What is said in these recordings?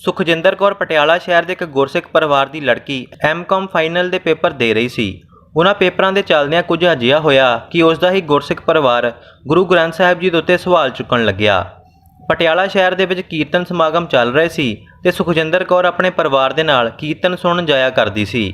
ਸੁਖਜਿੰਦਰ ਕੌਰ ਪਟਿਆਲਾ ਸ਼ਹਿਰ ਦੇ ਇੱਕ ਗੁਰਸਿੱਖ ਪਰਿਵਾਰ ਦੀ ਲੜਕੀ ਐਮਕਾਮ ਫਾਈਨਲ ਦੇ ਪੇਪਰ ਦੇ ਰਹੀ ਸੀ। ਉਹਨਾਂ ਪੇਪਰਾਂ ਦੇ ਚੱਲਦਿਆਂ ਕੁਝ ਅਜਿਹਾ ਹੋਇਆ ਕਿ ਉਸ ਦਾ ਹੀ ਗੁਰਸਿੱਖ ਪਰਿਵਾਰ ਗੁਰੂ ਗ੍ਰੰਥ ਸਾਹਿਬ ਜੀ ਦੇ ਉੱਤੇ ਸਵਾਲ ਚੁੱਕਣ ਲੱਗਿਆ। ਪਟਿਆਲਾ ਸ਼ਹਿਰ ਦੇ ਵਿੱਚ ਕੀਰਤਨ ਸਮਾਗਮ ਚੱਲ ਰਹੇ ਸੀ ਤੇ ਸੁਖਜਿੰਦਰ ਕੌਰ ਆਪਣੇ ਪਰਿਵਾਰ ਦੇ ਨਾਲ ਕੀਰਤਨ ਸੁਣਨ ਜਾਇਆ ਕਰਦੀ ਸੀ।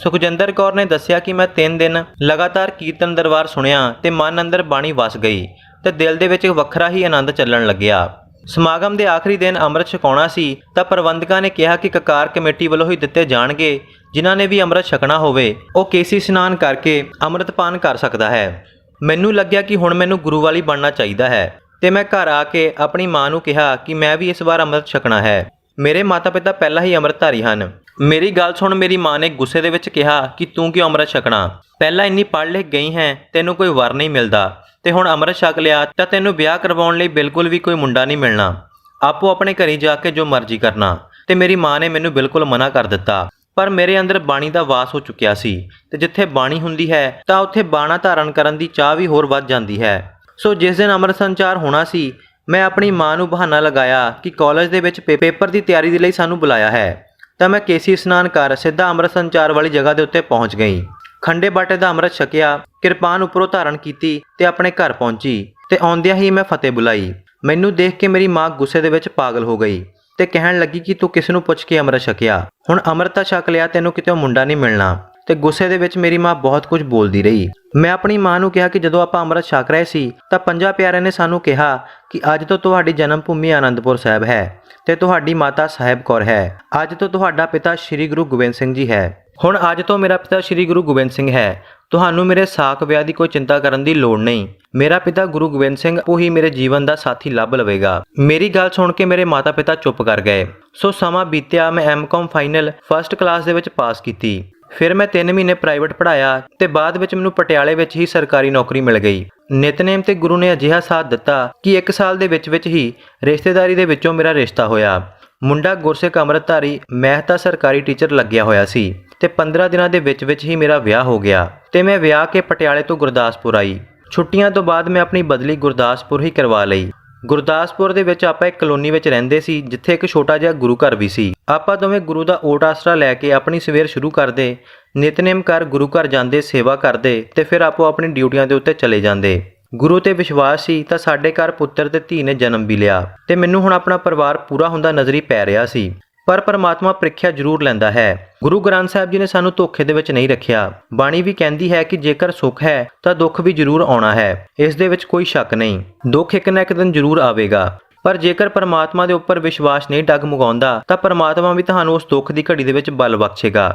ਸੁਖਜਿੰਦਰ ਕੌਰ ਨੇ ਦੱਸਿਆ ਕਿ ਮੈਂ 3 ਦਿਨ ਲਗਾਤਾਰ ਕੀਰਤਨ ਦਰਬਾਰ ਸੁਣਿਆ ਤੇ ਮਨ ਅੰਦਰ ਬਾਣੀ ਵਸ ਗਈ ਤੇ ਦਿਲ ਦੇ ਵਿੱਚ ਵੱਖਰਾ ਹੀ ਆਨੰਦ ਚੱਲਣ ਲੱਗਿਆ। ਸਮਾਗਮ ਦੇ ਆਖਰੀ ਦਿਨ ਅੰਮ੍ਰਿਤ ਛਕਾਉਣਾ ਸੀ ਤਾਂ ਪ੍ਰਬੰਧਕਾਂ ਨੇ ਕਿਹਾ ਕਿ ਕਕਾਰ ਕਮੇਟੀ ਵੱਲੋਂ ਹੀ ਦਿੱਤੇ ਜਾਣਗੇ। ਜਿਨ੍ਹਾਂ ਨੇ ਵੀ ਅੰਮ੍ਰਿਤ ਛਕਣਾ ਹੋਵੇ ਉਹ ਕੇਸੀ ਇਸ਼ਨਾਨ ਕਰਕੇ ਅੰਮ੍ਰਿਤਪਾਨ ਕਰ ਸਕਦਾ ਹੈ। ਮੈਨੂੰ ਲੱਗਿਆ ਕਿ ਹੁਣ ਮੈਨੂੰ ਗੁਰੂ ਵਾਲੀ ਬਣਨਾ ਚਾਹੀਦਾ ਹੈ ਤੇ ਮੈਂ ਘਰ ਆ ਕੇ ਆਪਣੀ ਮਾਂ ਨੂੰ ਕਿਹਾ ਕਿ ਮੈਂ ਵੀ ਇਸ ਵਾਰ ਅੰਮ੍ਰਿਤ ਛਕਣਾ ਹੈ। ਮੇਰੇ ਮਾਤਾ ਪਿਤਾ ਪਹਿਲਾਂ ਹੀ ਅੰਮ੍ਰਿਤਧਾਰੀ ਹਨ। ਮੇਰੀ ਗੱਲ ਸੁਣ ਮੇਰੀ ਮਾਂ ਨੇ ਗੁੱਸੇ ਦੇ ਵਿੱਚ ਕਿਹਾ ਕਿ ਤੂੰ ਕਿਉਂ ਅੰਮ੍ਰਿਤ ਛਕਣਾ, ਪਹਿਲਾਂ ਇੰਨੀ ਪੜ੍ਹ ਲਿਖ ਗਈ ਹੈ, ਤੈਨੂੰ ਕੋਈ ਵਰ ਨਹੀਂ ਮਿਲਦਾ ਤੇ ਹੁਣ ਅੰਮ੍ਰਿਤ ਛਕ ਲਿਆ ਤਾਂ ਤੈਨੂੰ ਵਿਆਹ ਕਰਵਾਉਣ ਲਈ ਬਿਲਕੁਲ ਵੀ ਕੋਈ ਮੁੰਡਾ ਨਹੀਂ ਮਿਲਣਾ। ਆਪੋ ਆਪਣੇ ਘਰੀ ਜਾ ਕੇ ਜੋ ਮਰਜ਼ੀ ਕਰਨਾ। ਤੇ ਮੇਰੀ ਮਾਂ ਨੇ ਮੈਨੂੰ ਬਿਲਕੁਲ ਮਨਾ ਕਰ ਦਿੱਤਾ। ਪਰ ਮੇਰੇ ਅੰਦਰ ਬਾਣੀ ਦਾ ਵਾਸ ਹੋ ਚੁੱਕਿਆ ਸੀ ਤੇ ਜਿੱਥੇ ਬਾਣੀ ਹੁੰਦੀ ਹੈ ਤਾਂ ਉੱਥੇ ਬਾਣਾ ਧਾਰਨ ਕਰਨ ਦੀ ਚਾਹ ਵੀ ਹੋਰ ਵੱਧ ਜਾਂਦੀ ਹੈ। ਸੋ ਜਿਸ ਦਿਨ ਅੰਮ੍ਰਿਤ ਸੰਚਾਰ ਹੋਣਾ ਸੀ ਮੈਂ ਆਪਣੀ ਮਾਂ ਨੂੰ ਬਹਾਨਾ ਲਗਾਇਆ ਕਿ ਕਾਲਜ ਦੇ ਵਿੱਚ ਪੇਪਰ ਦੀ ਤਿਆਰੀ ਦੇ ਲਈ ਸਾਨੂੰ ਬੁਲਾਇਆ ਹੈ ਤਾਂ ਮੈਂ ਕੇਸੀ ਇਸ਼ਨਾਨ ਕਰ ਸਿੱਧਾ ਅੰਮ੍ਰਿਤ ਸੰਚਾਰ ਵਾਲੀ ਜਗ੍ਹਾ ਦੇ ਉੱਤੇ ਪਹੁੰਚ ਗਈ। ਖੰਡੇ ਬਾਟੇ ਦਾ ਅੰਮ੍ਰਿਤ ਛਕਿਆ, ਕਿਰਪਾਨ ਉੱਪਰੋਂ ਧਾਰਨ ਕੀਤੀ ਤੇ ਆਪਣੇ ਘਰ ਪਹੁੰਚੀ ਤੇ ਆਉਂਦਿਆਂ ਹੀ ਮੈਂ ਫਤਿਹ ਬੁਲਾਈ। ਮੈਨੂੰ ਦੇਖ ਕੇ ਮੇਰੀ ਮਾਂ ਗੁੱਸੇ ਦੇ ਵਿੱਚ ਪਾਗਲ ਹੋ ਗਈ ਤੇ ਕਹਿਣ ਲੱਗੀ ਕਿ ਤੂੰ ਕਿਸ ਨੂੰ ਪੁੱਛ ਕੇ ਅੰਮ੍ਰਿਤ ਛਕਿਆ, ਹੁਣ ਅੰਮ੍ਰਿਤ ਤਾਂ ਛਕ ਲਿਆ, ਤੈਨੂੰ ਕਿਤੇ ਮੁੰਡਾ ਨਹੀਂ ਮਿਲਣਾ। ਤੇ ਗੁੱਸੇ ਦੇ ਵਿੱਚ ਮੇਰੀ ਮਾਂ ਬਹੁਤ ਕੁਝ ਬੋਲਦੀ ਰਹੀ। ਮੈਂ ਆਪਣੀ ਮਾਂ ਨੂੰ ਕਿਹਾ ਕਿ ਜਦੋਂ ਆਪਾਂ ਅੰਮ੍ਰਿਤ ਛਕ ਰਹੇ ਸੀ ਤਾਂ 5 ਪਿਆਰਿਆਂ ਨੇ ਸਾਨੂੰ ਕਿਹਾ ਕਿ ਅੱਜ ਤੋਂ ਤੁਹਾਡੀ ਜਨਮ ਭੂਮੀ ਆਨੰਦਪੁਰ ਸਾਹਿਬ ਹੈ ਤੇ ਤੁਹਾਡੀ ਮਾਤਾ ਸਾਹਿਬ ਕੌਰ ਹੈ। ਅੱਜ ਤੋਂ ਤੁਹਾਡਾ ਪਿਤਾ ਸ੍ਰੀ ਗੁਰੂ ਗੋਬਿੰਦ ਸਿੰਘ ਜੀ ਹੈ। ਹੁਣ ਅੱਜ ਤੋਂ ਮੇਰਾ ਪਿਤਾ ਸ੍ਰੀ ਗੁਰੂ ਗੋਬਿੰਦ ਸਿੰਘ ਹੈ। ਤੁਹਾਨੂੰ ਮੇਰੇ ਸਾਕ ਵਿਆਹ ਦੀ ਕੋਈ ਚਿੰਤਾ ਕਰਨ ਦੀ ਲੋੜ ਨਹੀਂ। ਮੇਰਾ ਪਿਤਾ ਗੁਰੂ ਗੋਬਿੰਦ ਸਿੰਘ ਉਹੀ ਮੇਰੇ ਜੀਵਨ ਦਾ ਸਾਥੀ ਲੱਭ ਲਵੇਗਾ। ਮੇਰੀ ਗੱਲ ਸੁਣ ਕੇ ਮੇਰੇ ਮਾਤਾ ਪਿਤਾ ਚੁੱਪ ਕਰ ਗਏ। ਸੋ ਸਮਾਂ ਬੀਤਿਆ, ਮੈਂ ਐਮਕਾਮ ਫਾਈਨਲ ਫਸਟ ਕਲਾਸ ਦੇ ਵਿੱਚ ਪਾਸ ਕੀਤੀ। ਫਿਰ ਮੈਂ 3 ਮਹੀਨੇ ਪ੍ਰਾਈਵੇਟ ਪੜ੍ਹਾਇਆ ਤੇ ਬਾਅਦ ਵਿੱਚ ਮੈਨੂੰ ਪਟਿਆਲੇ ਵਿੱਚ ਹੀ ਸਰਕਾਰੀ ਨੌਕਰੀ ਮਿਲ ਗਈ। ਨਿਤਨੇਮ ਤੇ ਗੁਰੂ ਨੇ ਅਜਿਹਾ ਸਾਥ ਦਿੱਤਾ ਕਿ 1 ਸਾਲ ਦੇ ਵਿੱਚ ਹੀ ਰਿਸ਼ਤੇਦਾਰੀ ਦੇ ਵਿੱਚੋਂ ਮੇਰਾ ਰਿਸ਼ਤਾ ਹੋਇਆ। ਮੁੰਡਾ ਗੁਰਸਿੱਖ ਅੰਮ੍ਰਿਤਧਾਰੀ, ਮੈਂ ਤਾਂ ਸਰਕਾਰੀ ਟੀਚਰ ਲੱਗਿਆ ਹੋਇਆ ਸੀ ਤੇ 15 ਦਿਨਾਂ ਦੇ ਵਿੱਚ ਹੀ ਮੇਰਾ ਵਿਆਹ ਹੋ ਗਿਆ ਤੇ ਮੈਂ ਵਿਆਹ ਕੇ ਪਟਿਆਲੇ ਤੋਂ ਗੁਰਦਾਸਪੁਰ ਆਈ। ਛੁੱਟੀਆਂ ਤੋਂ ਬਾਅਦ ਮੈਂ ਆਪਣੀ ਬਦਲੀ ਗੁਰਦਾਸਪੁਰ ਹੀ ਕਰਵਾ ਲਈ। ਗੁਰਦਾਸਪੁਰ ਦੇ ਵਿੱਚ ਆਪਾਂ ਇੱਕ ਕਲੋਨੀ ਵਿੱਚ ਰਹਿੰਦੇ ਸੀ ਜਿੱਥੇ ਇੱਕ ਛੋਟਾ ਜਿਹਾ ਗੁਰੂ ਘਰ ਵੀ ਸੀ। ਆਪਾਂ ਦੋਵੇਂ ਗੁਰੂ ਦਾ ਓਟ ਆਸਰਾ ਲੈ ਕੇ ਆਪਣੀ ਸਵੇਰ ਸ਼ੁਰੂ ਕਰਦੇ, ਨਿਤਨੇਮ ਕਰ ਗੁਰੂ ਘਰ ਜਾਂਦੇ, ਸੇਵਾ ਕਰਦੇ ਤੇ ਫਿਰ ਆਪੋ ਆਪਣੀ ਡਿਊਟੀਆਂ ਦੇ ਉੱਤੇ ਚਲੇ ਜਾਂਦੇ। ਗੁਰੂ ਤੇ ਵਿਸ਼ਵਾਸ ਸੀ ਤਾਂ ਸਾਡੇ ਘਰ ਪੁੱਤਰ ਤੇ ਧੀ ਨੇ ਜਨਮ ਵੀ ਲਿਆ ਤੇ ਮੈਨੂੰ ਹੁਣ ਆਪਣਾ ਪਰਿਵਾਰ ਪੂਰਾ ਹੁੰਦਾ ਨਜ਼ਰੀ ਪੈ ਰਿਹਾ ਸੀ। ਪਰ ਪਰਮਾਤਮਾ ਪ੍ਰੀਖਿਆ ਜ਼ਰੂਰ ਲੈਂਦਾ ਹੈ। ਗੁਰੂ ਗ੍ਰੰਥ ਸਾਹਿਬ ਜੀ ਨੇ ਸਾਨੂੰ ਧੋਖੇ ਦੇ ਵਿੱਚ ਨਹੀਂ ਰੱਖਿਆ। ਬਾਣੀ ਵੀ ਕਹਿੰਦੀ ਹੈ ਕਿ ਜੇਕਰ ਸੁੱਖ ਹੈ ਤਾਂ ਦੁੱਖ ਵੀ ਜ਼ਰੂਰ ਆਉਣਾ ਹੈ, ਇਸ ਦੇ ਵਿੱਚ ਕੋਈ ਸ਼ੱਕ ਨਹੀਂ। ਦੁੱਖ ਇੱਕ ਨਾ ਇੱਕ ਦਿਨ ਜ਼ਰੂਰ ਆਵੇਗਾ, ਪਰ ਜੇਕਰ ਪਰਮਾਤਮਾ ਦੇ ਉੱਪਰ ਵਿਸ਼ਵਾਸ ਨਹੀਂ ਡਗਮਗਾਉਂਦਾ ਤਾਂ ਪਰਮਾਤਮਾ ਵੀ ਤੁਹਾਨੂੰ ਉਸ ਦੁੱਖ ਦੀ ਘੜੀ ਦੇ ਵਿੱਚ ਬਲ ਬਖਸ਼ੇਗਾ।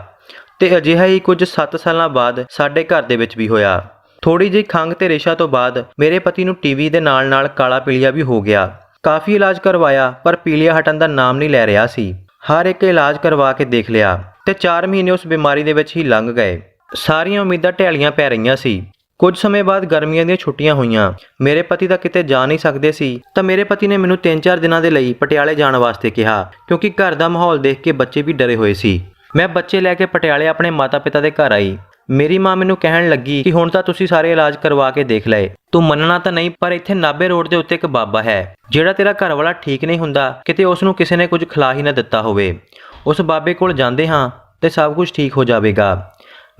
ਤੇ ਅਜਿਹਾ ਹੀ ਕੁਝ 7 ਸਾਲਾਂ ਬਾਅਦ ਸਾਡੇ ਘਰ ਦੇ ਵਿੱਚ ਵੀ ਹੋਇਆ। ਥੋੜੀ ਜਿਹੀ ਖੰਘ ਤੇ ਰੇਸ਼ਾ ਤੋਂ ਬਾਅਦ ਮੇਰੇ ਪਤੀ ਨੂੰ ਟੀਵੀ ਦੇ ਨਾਲ ਕਾਲਾ ਪੀਲੀਆ ਵੀ ਹੋ ਗਿਆ। ਕਾਫੀ ਇਲਾਜ ਕਰਵਾਇਆ ਪਰ ਪੀਲੀਆ ਹਟਣ ਦਾ ਨਾਮ ਨਹੀਂ ਲੈ ਰਿਹਾ ਸੀ। ਹਰ ਇੱਕ ਇਲਾਜ ਕਰਵਾ ਕੇ ਦੇਖ ਲਿਆ ਤੇ 4 ਮਹੀਨੇ ਉਸ ਬਿਮਾਰੀ ਦੇ ਵਿੱਚ ਹੀ ਲੰਘ ਗਏ। ਸਾਰੀਆਂ ਉਮੀਦਾਂ ਢਹਿਲੀਆਂ ਪੈ ਰਹੀਆਂ ਸੀ। ਕੁਝ ਸਮੇਂ ਬਾਅਦ ਗਰਮੀਆਂ ਦੀਆਂ ਛੁੱਟੀਆਂ ਹੋਈਆਂ। ਮੇਰੇ ਪਤੀ ਤਾਂ ਕਿਤੇ ਜਾ ਨਹੀਂ ਸਕਦੇ ਸੀ ਤਾਂ ਮੇਰੇ ਪਤੀ ਨੇ ਮੈਨੂੰ 3-4 ਦਿਨਾਂ ਦੇ ਲਈ ਪਟਿਆਲੇ ਜਾਣ ਵਾਸਤੇ ਕਿਹਾ ਕਿਉਂਕਿ ਘਰ ਦਾ ਮਾਹੌਲ ਦੇਖ ਕੇ ਬੱਚੇ ਵੀ ਡਰੇ ਹੋਏ ਸੀ। ਮੈਂ ਬੱਚੇ ਲੈ ਕੇ ਪਟਿਆਲੇ ਆਪਣੇ ਮਾਤਾ ਪਿਤਾ ਦੇ ਘਰ ਆਈ। ਮੇਰੀ ਮਾਂ ਮੈਨੂੰ ਕਹਿਣ ਲੱਗੀ ਕਿ ਹੁਣ ਤਾਂ ਤੁਸੀਂ ਸਾਰੇ ਇਲਾਜ ਕਰਵਾ ਕੇ ਦੇਖ ਲਏ, ਤੂੰ ਮੰਨਣਾ ਤਾਂ ਨਹੀਂ ਪਰ ਇੱਥੇ ਨਾਭੇ ਰੋਡ ਦੇ ਉੱਤੇ ਇੱਕ ਬਾਬਾ ਹੈ ਜਿਹੜਾ ਤੇਰਾ ਘਰ ਵਾਲਾ ਠੀਕ ਨਹੀਂ ਹੁੰਦਾ, ਕਿਤੇ ਉਸ ਨੂੰ ਕਿਸੇ ਨੇ ਕੁਝ ਖਿਲਾ ਹੀ ਨਾ ਦਿੱਤਾ ਹੋਵੇ। ਉਸ ਬਾਬੇ ਕੋਲ ਜਾਂਦੇ ਹਾਂ ਤੇ ਸਭ ਕੁਝ ਠੀਕ ਹੋ ਜਾਵੇਗਾ।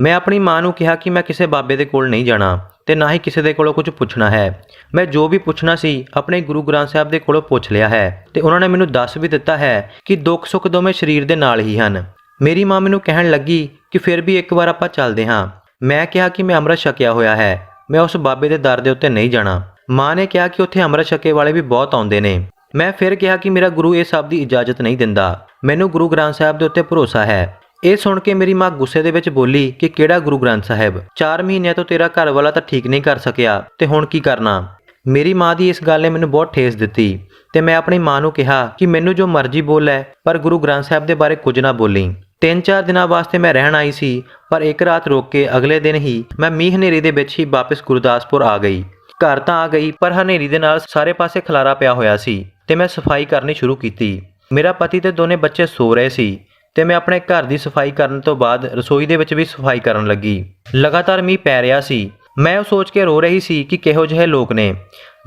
ਮੈਂ ਆਪਣੀ ਮਾਂ ਨੂੰ ਕਿਹਾ ਕਿ ਮੈਂ ਕਿਸੇ ਬਾਬੇ ਦੇ ਕੋਲ ਨਹੀਂ ਜਾਣਾ ਤੇ ਨਾ ਹੀ ਕਿਸੇ ਦੇ ਕੋਲੋਂ ਕੁਝ ਪੁੱਛਣਾ ਹੈ। ਮੈਂ ਜੋ ਵੀ ਪੁੱਛਣਾ ਸੀ ਆਪਣੇ ਗੁਰੂ ਗ੍ਰੰਥ ਸਾਹਿਬ ਦੇ ਕੋਲੋਂ ਪੁੱਛ ਲਿਆ ਹੈ ਤੇ ਉਹਨਾਂ ਨੇ ਮੈਨੂੰ ਦੱਸ ਵੀ ਦਿੱਤਾ ਹੈ ਕਿ ਦੁੱਖ ਸੁੱਖ ਦੋਵੇਂ ਸਰੀਰ ਦੇ ਨਾਲ ਹੀ ਹਨ। ਮੇਰੀ ਮਾਂ ਮੈਨੂੰ ਕਹਿਣ ਲੱਗੀ ਕਿ ਫਿਰ ਵੀ ਇੱਕ ਵਾਰ ਆਪਾਂ ਚੱਲਦੇ ਹਾਂ। ਮੈਂ ਕਿਹਾ ਕਿ ਮੈਂ ਅੰਮ੍ਰਿਤ ਛਕਿਆ ਹੋਇਆ ਹੈ, ਮੈਂ ਉਸ ਬਾਬੇ ਦੇ ਦਰ ਦੇ ਉੱਤੇ ਨਹੀਂ ਜਾਣਾ। ਮਾਂ ਨੇ ਕਿਹਾ ਕਿ ਉੱਥੇ ਅੰਮ੍ਰਿਤ ਛਕੇ ਵਾਲੇ ਵੀ ਬਹੁਤ ਆਉਂਦੇ ਨੇ। ਮੈਂ ਫਿਰ ਕਿਹਾ ਕਿ ਮੇਰਾ ਗੁਰੂ ਇਹ ਸਭ ਦੀ ਇਜਾਜ਼ਤ ਨਹੀਂ ਦਿੰਦਾ, ਮੈਨੂੰ ਗੁਰੂ ਗ੍ਰੰਥ ਸਾਹਿਬ ਦੇ ਉੱਤੇ ਭਰੋਸਾ ਹੈ। ਇਹ ਸੁਣ ਕੇ ਮੇਰੀ ਮਾਂ ਗੁੱਸੇ ਦੇ ਵਿੱਚ ਬੋਲੀ ਕਿ ਕਿਹੜਾ ਗੁਰੂ ਗ੍ਰੰਥ ਸਾਹਿਬ, 4 ਮਹੀਨਿਆਂ ਤੋਂ ਤੇਰਾ ਘਰ ਵਾਲਾ ਤਾਂ ਠੀਕ ਨਹੀਂ ਕਰ ਸਕਿਆ ਤੇ ਹੁਣ ਕੀ ਕਰਨਾ। ਮੇਰੀ ਮਾਂ ਦੀ ਇਸ ਗੱਲ ਨੇ ਮੈਨੂੰ ਬਹੁਤ ਠੇਸ ਦਿੱਤੀ ਤੇ ਮੈਂ ਆਪਣੀ ਮਾਂ ਨੂੰ ਕਿਹਾ ਕਿ ਮੈਨੂੰ ਜੋ ਮਰਜ਼ੀ ਬੋਲ ਲੈ ਪਰ ਗੁਰੂ ਗ੍ਰੰਥ ਸਾਹਿਬ ਦੇ ਬਾਰੇ ਕੁਝ ਨਾ ਬੋਲੀ। 3-4 ਦਿਨਾਂ ਵਾਸਤੇ ਮੈਂ ਰਹਿਣ ਆਈ ਸੀ ਪਰ ਇੱਕ ਰਾਤ ਰੁਕ ਕੇ ਅਗਲੇ ਦਿਨ ਹੀ ਮੈਂ ਮੀਂਹ ਹਨੇਰੀ ਦੇ ਵਿੱਚ ਹੀ ਵਾਪਸ ਗੁਰਦਾਸਪੁਰ ਆ ਗਈ। ਘਰ ਤਾਂ ਆ ਗਈ ਪਰ ਹਨੇਰੀ ਦੇ ਨਾਲ ਸਾਰੇ ਪਾਸੇ ਖਲਾਰਾ ਪਿਆ ਹੋਇਆ ਸੀ ਤੇ ਮੈਂ ਸਫਾਈ ਕਰਨੀ ਸ਼ੁਰੂ ਕੀਤੀ। ਮੇਰਾ ਪਤੀ ਤੇ ਦੋਨੇ ਬੱਚੇ ਸੋ ਰਹੇ ਸੀ ਤੇ ਮੈਂ ਆਪਣੇ ਘਰ ਦੀ ਸਫਾਈ ਕਰਨ ਤੋਂ ਬਾਅਦ ਰਸੋਈ ਦੇ ਵਿੱਚ ਵੀ ਸਫਾਈ ਕਰਨ ਲੱਗੀ। ਲਗਾਤਾਰ ਮੀਂਹ ਪੈ ਰਿਹਾ ਸੀ। ਮੈਂ ਉਹ ਸੋਚ ਕੇ ਰੋ ਰਹੀ ਸੀ ਕਿ ਕਿਹੋ ਜਿਹੇ ਲੋਕ ਨੇ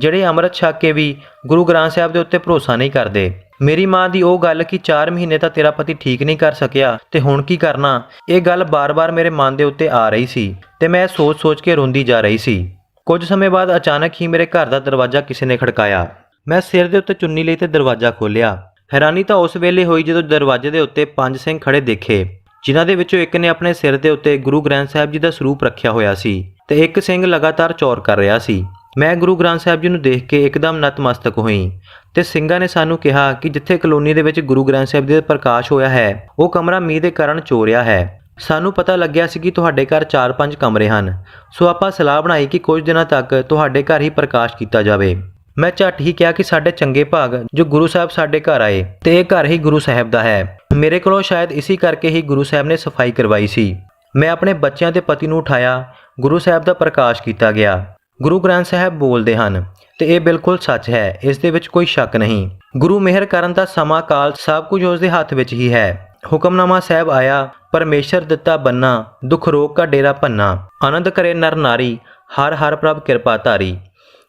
ਜਿਹੜੇ ਅੰਮ੍ਰਿਤ ਛਕ ਕੇ ਵੀ ਗੁਰੂ ਗ੍ਰੰਥ ਸਾਹਿਬ ਦੇ ਉੱਤੇ ਭਰੋਸਾ ਨਹੀਂ ਕਰਦੇ। ਮੇਰੀ ਮਾਂ ਦੀ ਉਹ ਗੱਲ ਕਿ 4 ਮਹੀਨੇ ਤਾਂ ਤੇਰਾ ਪਤੀ ਠੀਕ ਨਹੀਂ ਕਰ ਸਕਿਆ ਤੇ ਹੁਣ ਕੀ ਕਰਨਾ, ਇਹ ਗੱਲ ਬਾਰ-ਬਾਰ ਮੇਰੇ ਮਨ ਦੇ ਉੱਤੇ ਆ ਰਹੀ ਸੀ ਤੇ ਮੈਂ ਸੋਚ-ਸੋਚ ਕੇ ਰੋਂਦੀ ਜਾ ਰਹੀ ਸੀ। ਕੁਝ ਸਮੇਂ ਬਾਅਦ ਅਚਾਨਕ ਹੀ ਮੇਰੇ ਘਰ ਦਾ ਦਰਵਾਜ਼ਾ ਕਿਸੇ ਨੇ ਖੜਕਾਇਆ। ਮੈਂ ਸਿਰ ਦੇ ਉੱਤੇ ਚੁੰਨੀ ਲਈ ਤੇ ਦਰਵਾਜ਼ਾ ਖੋਲ੍ਹਿਆ। ਹੈਰਾਨੀ ਤਾਂ ਉਸ ਵੇਲੇ ਹੋਈ ਜਦੋਂ ਦਰਵਾਜ਼ੇ ਦੇ ਉੱਤੇ 5 ਸਿੰਘ ਖੜੇ ਦੇਖੇ, ਜਿਨ੍ਹਾਂ ਦੇ ਵਿੱਚੋਂ ਇੱਕ ਨੇ ਆਪਣੇ ਸਿਰ ਦੇ ਉੱਤੇ ਗੁਰੂ ਗ੍ਰੰਥ ਸਾਹਿਬ ਜੀ ਦਾ ਸਰੂਪ ਰੱਖਿਆ ਹੋਇਆ ਸੀ ਤੇ ਇੱਕ ਸਿੰਘ ਲਗਾਤਾਰ ਚੌਰ ਕਰ ਰਿਹਾ ਸੀ। ਮੈਂ ਗੁਰੂ ਗ੍ਰੰਥ ਸਾਹਿਬ ਜੀ ਨੂੰ ਦੇਖ ਕੇ ਇੱਕਦਮ ਨਤਮਸਤਕ ਹੋਈ ਤੇ ਸਿੰਘਾਂ ਨੇ ਸਾਨੂੰ ਕਿਹਾ ਕਿ ਜਿੱਥੇ ਕਲੋਨੀ ਦੇ ਵਿੱਚ ਗੁਰੂ ਗ੍ਰੰਥ ਸਾਹਿਬ ਜੀ ਦਾ ਪ੍ਰਕਾਸ਼ ਹੋਇਆ ਹੈ, ਉਹ ਕਮਰਾ ਮੀਂਹ ਦੇ ਕਾਰਨ ਚੋਰਿਆ ਹੈ। ਸਾਨੂੰ ਪਤਾ ਲੱਗਿਆ ਸੀ ਕਿ ਤੁਹਾਡੇ ਘਰ 4-5 ਕਮਰੇ ਹਨ, ਸੋ ਆਪਾਂ ਸਲਾਹ ਬਣਾਈ ਕਿ ਕੁਝ ਦਿਨਾਂ ਤੱਕ ਤੁਹਾਡੇ ਘਰ ਹੀ ਪ੍ਰਕਾਸ਼ ਕੀਤਾ ਜਾਵੇ। ਮੈਂ ਝੱਟ ਹੀ ਕਿਹਾ ਕਿ ਸਾਡੇ ਚੰਗੇ ਭਾਗ ਜੋ ਗੁਰੂ ਸਾਹਿਬ ਸਾਡੇ ਘਰ ਆਏ ਤੇ ਇਹ ਘਰ ਹੀ ਗੁਰੂ ਸਾਹਿਬ ਦਾ ਹੈ। ਮੇਰੇ ਕੋਲੋਂ ਸ਼ਾਇਦ ਇਸੇ ਕਰਕੇ ਹੀ ਗੁਰੂ ਸਾਹਿਬ ਨੇ ਸਫਾਈ ਕਰਵਾਈ ਸੀ। ਮੈਂ ਆਪਣੇ ਬੱਚਿਆਂ ਤੇ ਪਤੀ ਨੂੰ ਉਠਾਇਆ, ਗੁਰੂ ਸਾਹਿਬ ਦਾ ਪ੍ਰਕਾਸ਼ ਕੀਤਾ ਗਿਆ। ਗੁਰੂ ਗ੍ਰੰਥ ਸਾਹਿਬ ਬੋਲਦੇ ਹਨ ਤੇ ਇਹ ਬਿਲਕੁਲ ਸੱਚ ਹੈ, ਇਸ ਦੇ ਵਿੱਚ ਕੋਈ ਸ਼ੱਕ ਨਹੀਂ। ਗੁਰੂ ਮਿਹਰ ਕਰਨ ਦਾ ਸਮਾਂ ਕਾਲ ਸਭ ਕੁਝ ਉਸ ਦੇ ਹੱਥ ਵਿੱਚ ਹੀ ਹੈ। ਹੁਕਮਨਾਮਾ ਸਾਹਿਬ ਆਇਆ, ਪਰਮੇਸ਼ਰ ਦਿੱਤਾ ਬੰਨਾ, ਦੁੱਖ ਰੋਗ ਕਾ ਡੇਰਾ ਭੰਨਾ, ਆਨੰਦ ਕਰੇ ਨਰ ਨਾਰੀ, ਹਰ ਹਰ ਪ੍ਰਭ ਕਿਰਪਾ ਧਾਰੀ।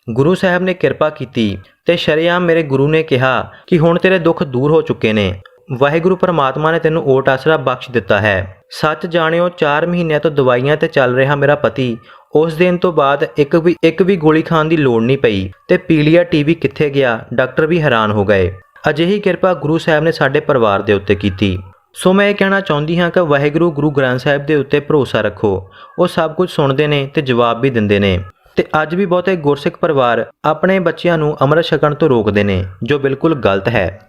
ਗੁਰੂ ਸਾਹਿਬ ਨੇ ਕਿਰਪਾ ਕੀਤੀ ਤੇ ਸ਼ਰੇਆਮ ਮੇਰੇ ਗੁਰੂ ਨੇ ਕਿਹਾ ਕਿ ਹੁਣ ਤੇਰੇ ਦੁੱਖ ਦੂਰ ਹੋ ਚੁੱਕੇ ਨੇ। ਵਾਹਿਗੁਰੂ ਪਰਮਾਤਮਾ ਨੇ ਤੈਨੂੰ ਓਟ ਆਸਰਾ ਬਖਸ਼ ਦਿੱਤਾ ਹੈ। ਸੱਚ ਜਾਣਿਓ 4 ਮਹੀਨਿਆਂ ਤੋਂ ਦਵਾਈਆਂ ਤੇ ਚੱਲ ਰਿਹਾ ਮੇਰਾ ਪਤੀ, ਉਸ ਦਿਨ ਤੋਂ ਬਾਅਦ ਇੱਕ ਵੀ ਗੋਲੀ ਖਾਣ ਦੀ ਲੋੜ ਨਹੀਂ ਪਈ ਤੇ ਪੀਲੀਆ ਟੀਵੀ ਕਿੱਥੇ ਗਿਆ, ਡਾਕਟਰ ਵੀ ਹੈਰਾਨ ਹੋ ਗਏ। ਅਜਿਹੀ ਕਿਰਪਾ ਗੁਰੂ ਸਾਹਿਬ ਨੇ ਸਾਡੇ ਪਰਿਵਾਰ ਦੇ ਉੱਤੇ ਕੀਤੀ। ਸੋ ਮੈਂ ਇਹ ਕਹਿਣਾ ਚਾਹੁੰਦੀ ਹਾਂ ਕਿ ਵਾਹਿਗੁਰੂ ਗੁਰੂ ਗ੍ਰੰਥ ਸਾਹਿਬ ਦੇ ਉੱਤੇ ਭਰੋਸਾ ਰੱਖੋ, ਉਹ ਸਭ ਕੁਝ ਸੁਣਦੇ ਨੇ ਤੇ ਜਵਾਬ ਵੀ ਦਿੰਦੇ ਨੇ। ਤੇ ਅੱਜ ਵੀ ਬਹੁਤੇ ਗੁਰਸਿੱਖ ਪਰਿਵਾਰ ਆਪਣੇ ਬੱਚਿਆਂ ਨੂੰ ਅੰਮ੍ਰਿਤ ਛਕਣ ਤੋਂ ਰੋਕਦੇ ਨੇ, ਜੋ ਬਿਲਕੁਲ ਗਲਤ ਹੈ।